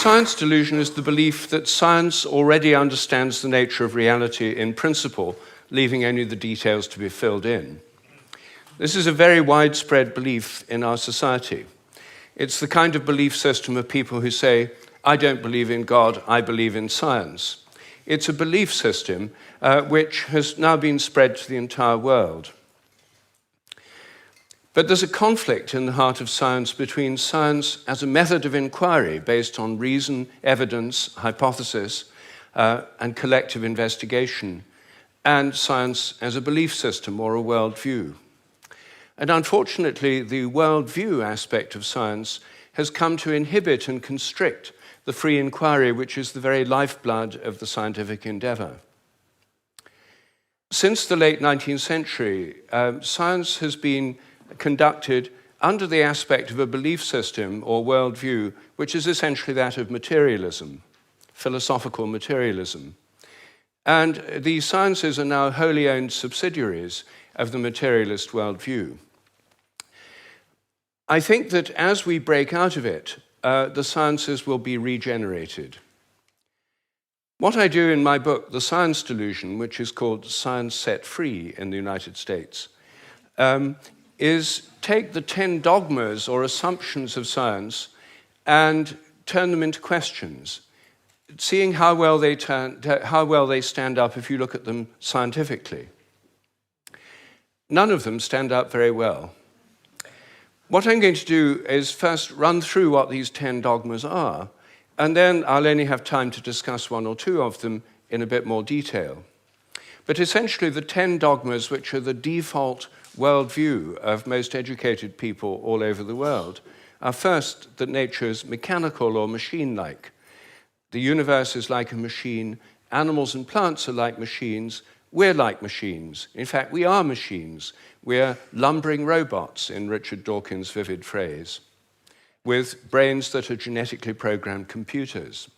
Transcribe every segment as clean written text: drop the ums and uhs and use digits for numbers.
science delusion is the belief that science already understands the nature of reality in principle, leaving only the details to be filled in. This is a very widespread belief in our society. It's the kind of belief system of people who say, I don't believe in God, I believe in science. It's a belief system which has now been spread to the entire world. But there's a conflict in the heart of science between science as a method of inquiry based on reason, evidence, hypothesis, and collective investigation, and science as a belief system or a worldview. And unfortunately, the worldview aspect of science has come to inhibit and constrict the free inquiry, which is the very lifeblood of the scientific endeavor. Since the late 19th century, science has been conducted under the aspect of a belief system or worldview, which is essentially that of materialism, philosophical materialism. And the sciences are now wholly owned subsidiaries of the materialist worldview. I think that as we break out of it, the sciences will be regenerated. What I do in my book, The Science Delusion, which is called Science Set Free in the United States, is take the 10 dogmas or assumptions of science and turn them into questions, seeing how well they stand up if you look at them scientifically. None of them stand up very well. What I'm going to do is first run through what these 10 dogmas are, and then I'll only have time to discuss one or two of them in a bit more detail. But essentially, the 10 dogmas, which are the default worldview of most educated people all over the world, are first that nature is mechanical or machine-like. The universe is like a machine, animals and plants are like machines, we're like machines. In fact, we are machines. We're lumbering robots, in Richard Dawkins' vivid phrase, with brains that are genetically programmed computers.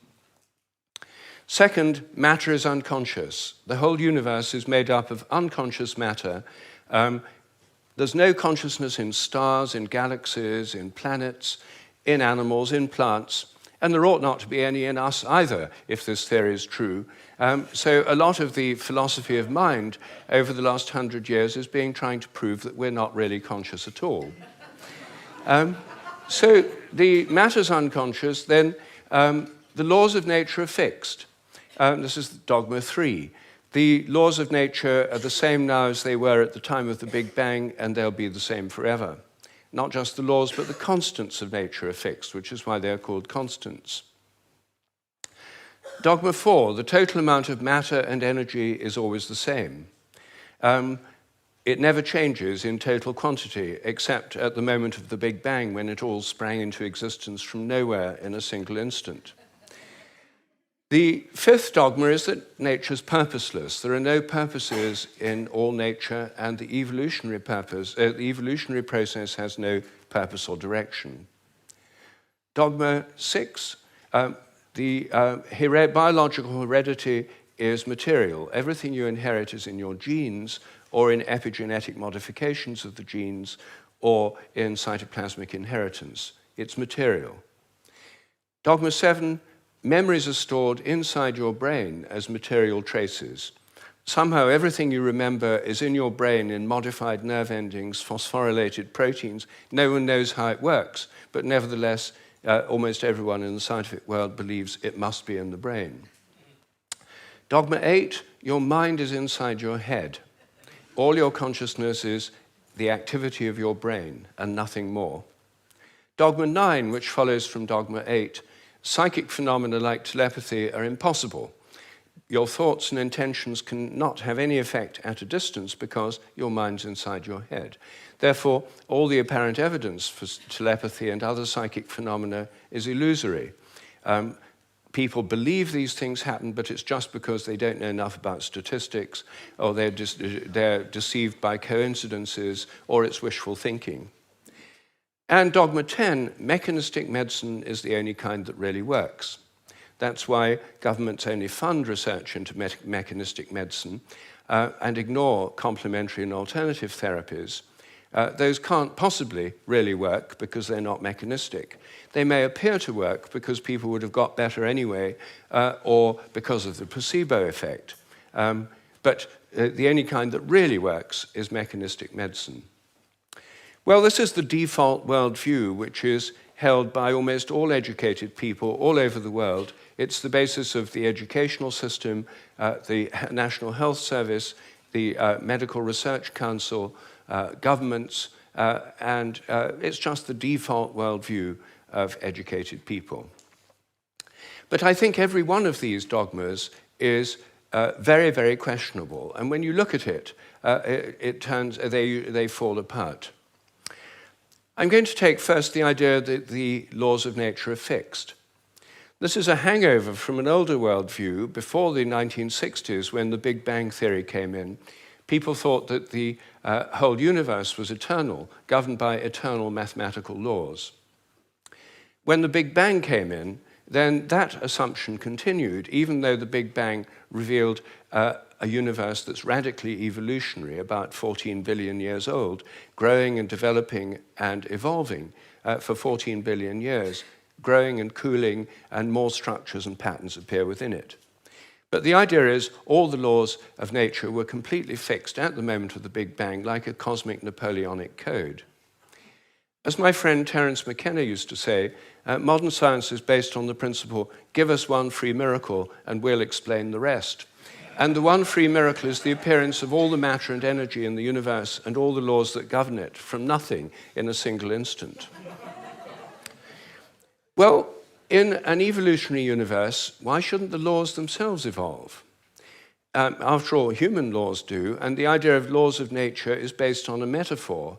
Second, matter is unconscious. The whole universe is made up of unconscious matter. There's no consciousness in stars, in galaxies, in planets, in animals, in plants, and there ought not to be any in us either, if this theory is true. So a lot of the philosophy of mind over the last 100 years is trying to prove that we're not really conscious at all. So the matter's unconscious, then the laws of nature are fixed. This is dogma 3. The laws of nature are the same now as they were at the time of the Big Bang, and they'll be the same forever. Not just the laws, but the constants of nature are fixed, which is why they're called constants. Dogma 4, the total amount of matter and energy is always the same. It never changes in total quantity, except at the moment of the Big Bang, when it all sprang into existence from nowhere in a single instant. The 5th dogma is that nature is purposeless. There are no purposes in all nature, and the evolutionary process has no purpose or direction. Dogma 6, biological heredity is material. Everything you inherit is in your genes, or in epigenetic modifications of the genes, or in cytoplasmic inheritance. It's material. Dogma 7, memories are stored inside your brain as material traces. Somehow everything you remember is in your brain in modified nerve endings, phosphorylated proteins. No one knows how it works, but nevertheless, almost everyone in the scientific world believes it must be in the brain. Dogma 8, your mind is inside your head. All your consciousness is the activity of your brain and nothing more. Dogma 9, which follows from dogma 8, psychic phenomena like telepathy are impossible. Your thoughts and intentions cannot have any effect at a distance because your mind's inside your head. Therefore, all the apparent evidence for telepathy and other psychic phenomena is illusory. People believe these things happen, but it's just because they don't know enough about statistics, or they're deceived by coincidences, or it's wishful thinking. And dogma 10, mechanistic medicine is the only kind that really works. That's why governments only fund research into mechanistic medicine and ignore complementary and alternative therapies. Those can't possibly really work because they're not mechanistic. They may appear to work because people would have got better anyway, or because of the placebo effect. But the only kind that really works is mechanistic medicine. Well, this is the default worldview, which is held by almost all educated people all over the world. It's the basis of the educational system, the National Health Service, the Medical Research Council, governments, and it's just the default worldview of educated people. But I think every one of these dogmas is very, very questionable. And when you look at it, they fall apart. I'm going to take first the idea that the laws of nature are fixed. This is a hangover from an older worldview before the 1960s, when the Big Bang theory came in. People thought that the whole universe was eternal, governed by eternal mathematical laws. When the Big Bang came in, then that assumption continued, even though the Big Bang revealed a universe that's radically evolutionary, about 14 billion years old, growing and developing and evolving for 14 billion years, growing and cooling, and more structures and patterns appear within it. But the idea is all the laws of nature were completely fixed at the moment of the Big Bang, like a cosmic Napoleonic code. As my friend Terence McKenna used to say, modern science is based on the principle, give us one free miracle and we'll explain the rest. And the one free miracle is the appearance of all the matter and energy in the universe and all the laws that govern it from nothing in a single instant. Well, in an evolutionary universe, why shouldn't the laws themselves evolve? After all, human laws do, and the idea of laws of nature is based on a metaphor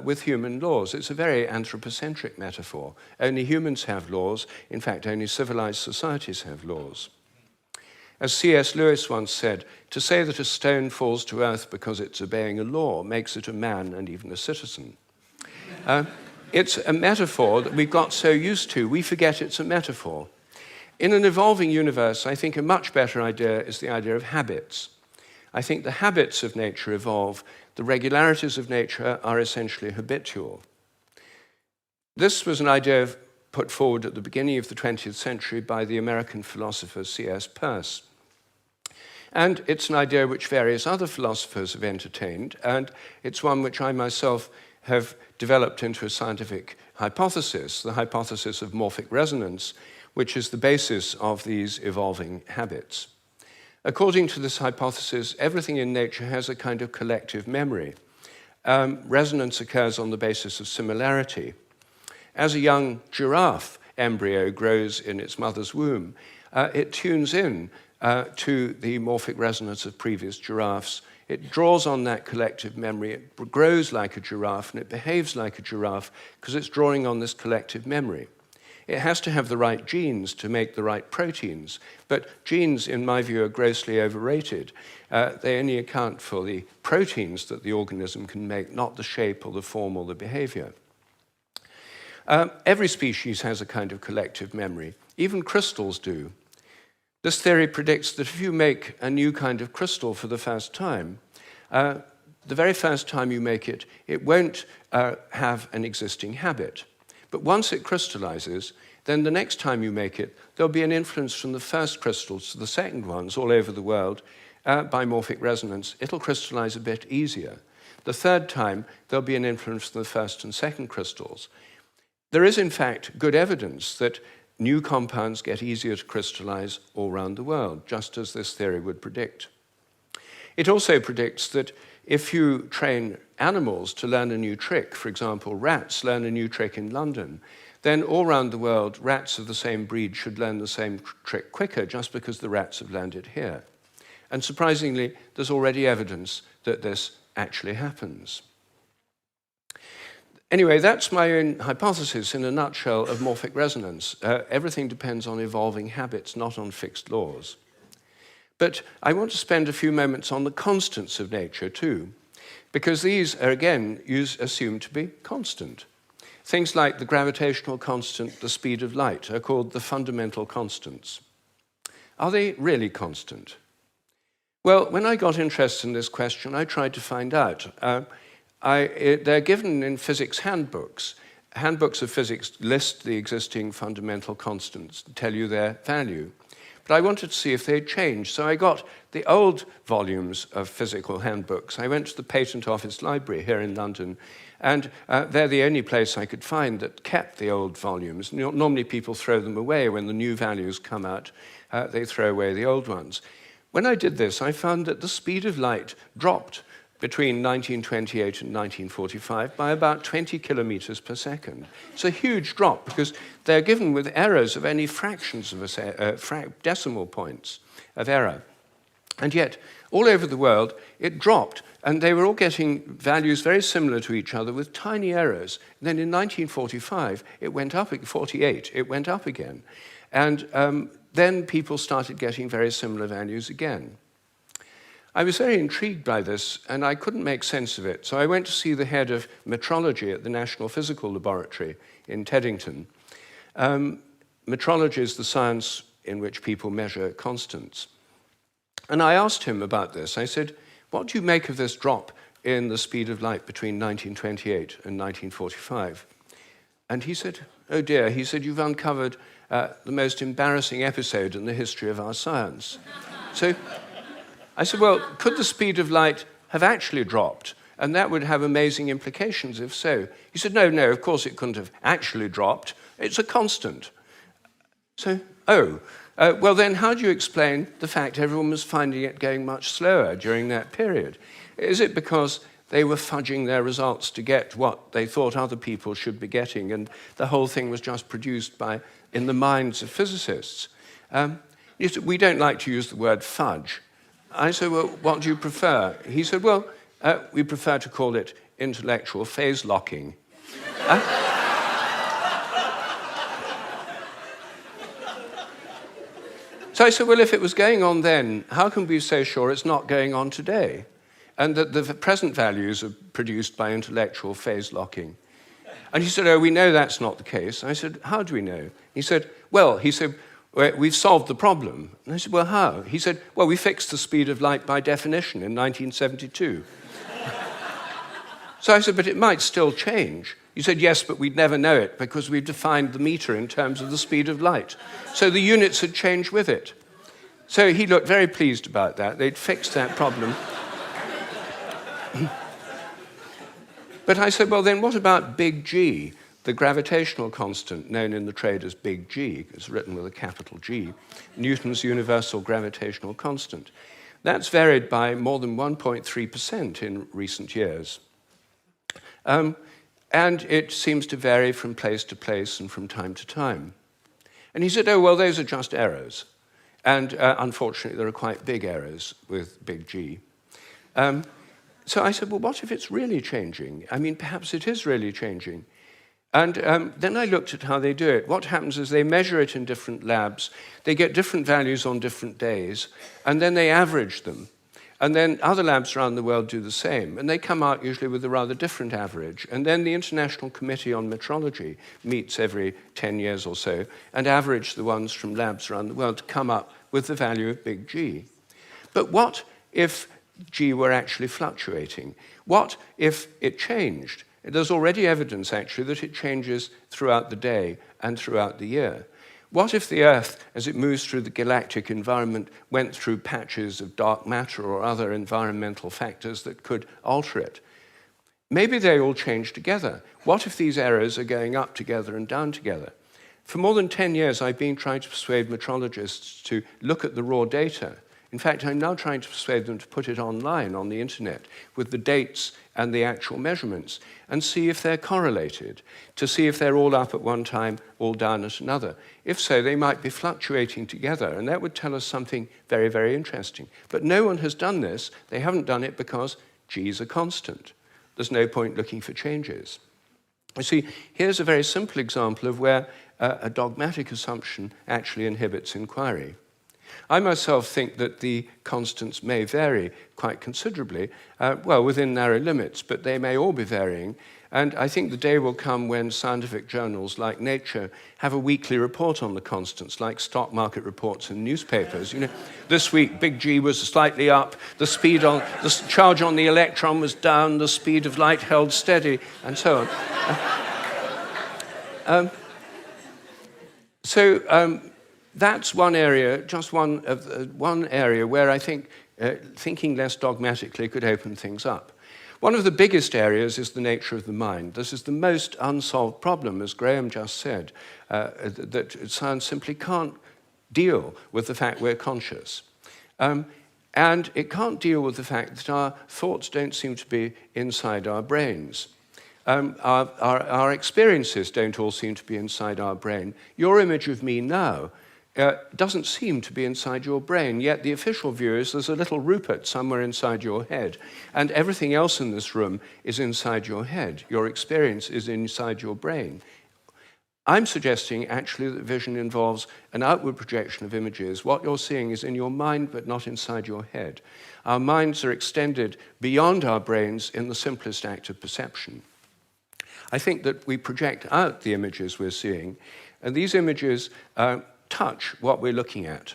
with human laws. It's a very anthropocentric metaphor. Only humans have laws. In fact, only civilized societies have laws. As C.S. Lewis once said, to say that a stone falls to earth because it's obeying a law makes it a man and even a citizen. It's a metaphor that we've got so used to, we forget it's a metaphor. In an evolving universe, I think a much better idea is the idea of habits. I think the habits of nature evolve. The regularities of nature are essentially habitual. This was an idea put forward at the beginning of the 20th century by the American philosopher C.S. Peirce. And it's an idea which various other philosophers have entertained, and it's one which I myself have developed into a scientific hypothesis, the hypothesis of morphic resonance, which is the basis of these evolving habits. According to this hypothesis, everything in nature has a kind of collective memory. Resonance occurs on the basis of similarity. As a young giraffe embryo grows in its mother's womb, it tunes in to the morphic resonance of previous giraffes. It draws on that collective memory. It grows like a giraffe, and it behaves like a giraffe because it's drawing on this collective memory. It has to have the right genes to make the right proteins, but genes, in my view, are grossly overrated. They only account for the proteins that the organism can make, not the shape or the form or the behavior. Every species has a kind of collective memory. Even crystals do. This theory predicts that if you make a new kind of crystal for the first time, the very first time you make it, it won't have an existing habit. But once it crystallizes, then the next time you make it, there'll be an influence from the first crystals to the second ones all over the world by morphic resonance. It'll crystallize a bit easier. The third time, there'll be an influence from the first and second crystals. There is, in fact, good evidence that new compounds get easier to crystallize all around the world, just as this theory would predict. It also predicts that if you train animals to learn a new trick, for example, rats learn a new trick in London, then all around the world, rats of the same breed should learn the same trick quicker just because the rats have learned it here. And surprisingly, there's already evidence that this actually happens. Anyway, that's my own hypothesis in a nutshell of morphic resonance. Everything depends on evolving habits, not on fixed laws. But I want to spend a few moments on the constants of nature too, because these are, again, assumed to be constant. Things like the gravitational constant, the speed of light, are called the fundamental constants. Are they really constant? Well, when I got interested in this question, I tried to find out. they're given in physics handbooks. Handbooks of physics list the existing fundamental constants, tell you their value. But I wanted to see if they'd changed, so I got the old volumes of physical handbooks. I went to the Patent Office Library here in London, and they're the only place I could find that kept the old volumes. Normally people throw them away when the new values come out. They throw away the old ones. When I did this, I found that the speed of light dropped between 1928 and 1945 by about 20 kilometers per second. It's a huge drop because they're given with errors of only fractions of decimal points of error. And yet, all over the world, it dropped, and they were all getting values very similar to each other with tiny errors. And then in 1945, it went up, 48, it went up again. And then people started getting very similar values again. I was very intrigued by this, and I couldn't make sense of it. So I went to see the head of metrology at the National Physical Laboratory in Teddington. Metrology is the science in which people measure constants. And I asked him about this. I said, what do you make of this drop in the speed of light between 1928 and 1945? And he said, oh dear, he said, you've uncovered the most embarrassing episode in the history of our science. So I said, well, could the speed of light have actually dropped? And that would have amazing implications if so. He said, no, of course it couldn't have actually dropped. It's a constant. So, well then how do you explain the fact everyone was finding it going much slower during that period? Is it because they were fudging their results to get what they thought other people should be getting, and the whole thing was just produced in the minds of physicists? We don't like to use the word fudge. I said, well, what do you prefer? He said, well, we prefer to call it intellectual phase locking. So I said, well, if it was going on then, how can we be so sure it's not going on today? And that the present values are produced by intellectual phase locking. And he said, oh, we know that's not the case. I said, how do we know? He said, we've solved the problem. And I said, well, how? He said, well, we fixed the speed of light by definition in 1972. So I said, but it might still change. He said, yes, but we'd never know it because we've defined the meter in terms of the speed of light. So the units had changed with it. So he looked very pleased about that. They'd fixed that problem. But I said, well, then what about big G, the gravitational constant known in the trade as big G? It's written with a capital G, Newton's universal gravitational constant. That's varied by more than 1.3% in recent years. And it seems to vary from place to place and from time to time. And he said, oh, well, those are just errors. And unfortunately, there are quite big errors with big G. So I said, well, what if it's really changing? I mean, perhaps it is really changing. And then I looked at how they do it. What happens is they measure it in different labs. They get different values on different days, and then they average them. And then other labs around the world do the same, and they come out usually with a rather different average. And then the International Committee on Metrology meets every 10 years or so and average the ones from labs around the world to come up with the value of big G. But what if G were actually fluctuating? What if it changed? There's already evidence, actually, that it changes throughout the day and throughout the year. What if the Earth, as it moves through the galactic environment, went through patches of dark matter or other environmental factors that could alter it? Maybe they all change together. What if these errors are going up together and down together? For more than 10 years, I've been trying to persuade metrologists to look at the raw data. In fact, I'm now trying to persuade them to put it online on the internet with the dates and the actual measurements and see if they're correlated, to see if they're all up at one time, all down at another. If so, they might be fluctuating together, and that would tell us something very, very interesting. But no one has done this. They haven't done it because G is a constant. There's no point looking for changes. You see, here's a very simple example of where a dogmatic assumption actually inhibits inquiry. I myself think that the constants may vary quite considerably, within narrow limits, but they may all be varying. And I think the day will come when scientific journals like Nature have a weekly report on the constants, like stock market reports in newspapers. You know, this week, big G was slightly up, the charge on the electron was down, the speed of light held steady, and so on. That's one area, just one area where I think thinking less dogmatically could open things up. One of the biggest areas is the nature of the mind. This is the most unsolved problem, as Graham just said, that science simply can't deal with the fact we're conscious. And it can't deal with the fact that our thoughts don't seem to be inside our brains. Our experiences don't all seem to be inside our brain. Your image of me now doesn't seem to be inside your brain, yet the official view is there's a little Rupert somewhere inside your head, and everything else in this room is inside your head. Your experience is inside your brain. I'm suggesting actually that vision involves an outward projection of images. What you're seeing is in your mind, but not inside your head. Our minds are extended beyond our brains in the simplest act of perception. I think that we project out the images we're seeing, and these images touch what we're looking at.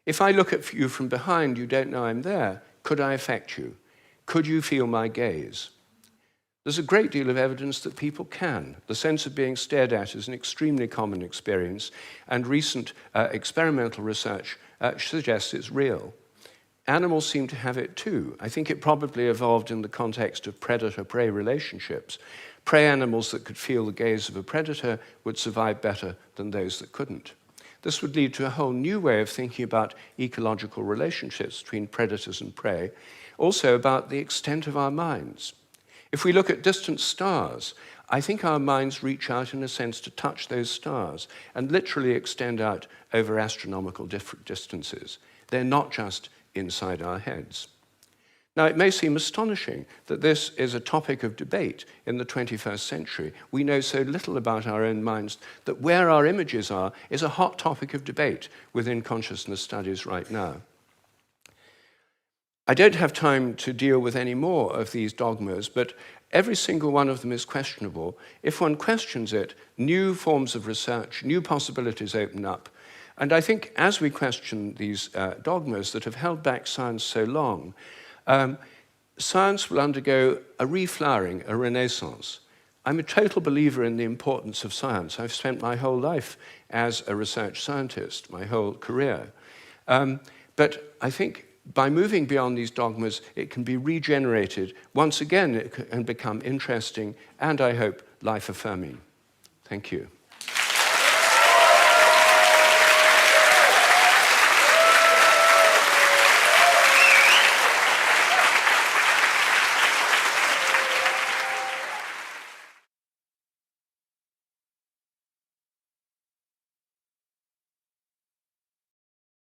If I look at you from behind, you don't know I'm there. Could I affect you? Could you feel my gaze? There's a great deal of evidence that people can. The sense of being stared at is an extremely common experience, and recent experimental research suggests it's real. Animals seem to have it too. I think it probably evolved in the context of predator-prey relationships. Prey animals that could feel the gaze of a predator would survive better than those that couldn't. This would lead to a whole new way of thinking about ecological relationships between predators and prey, also about the extent of our minds. If we look at distant stars, I think our minds reach out in a sense to touch those stars and literally extend out over astronomical distances. They're not just inside our heads. Now, it may seem astonishing that this is a topic of debate in the 21st century. We know so little about our own minds that where our images are is a hot topic of debate within consciousness studies right now. I don't have time to deal with any more of these dogmas, but every single one of them is questionable. If one questions it, new forms of research, new possibilities open up. And I think as we question these dogmas that have held back science so long, science will undergo a reflowering, a renaissance. I'm a total believer in the importance of science. I've spent my whole life as a research scientist, my whole career. But I think by moving beyond these dogmas, it can be regenerated. Once again, it can become interesting and, I hope, life-affirming. Thank you.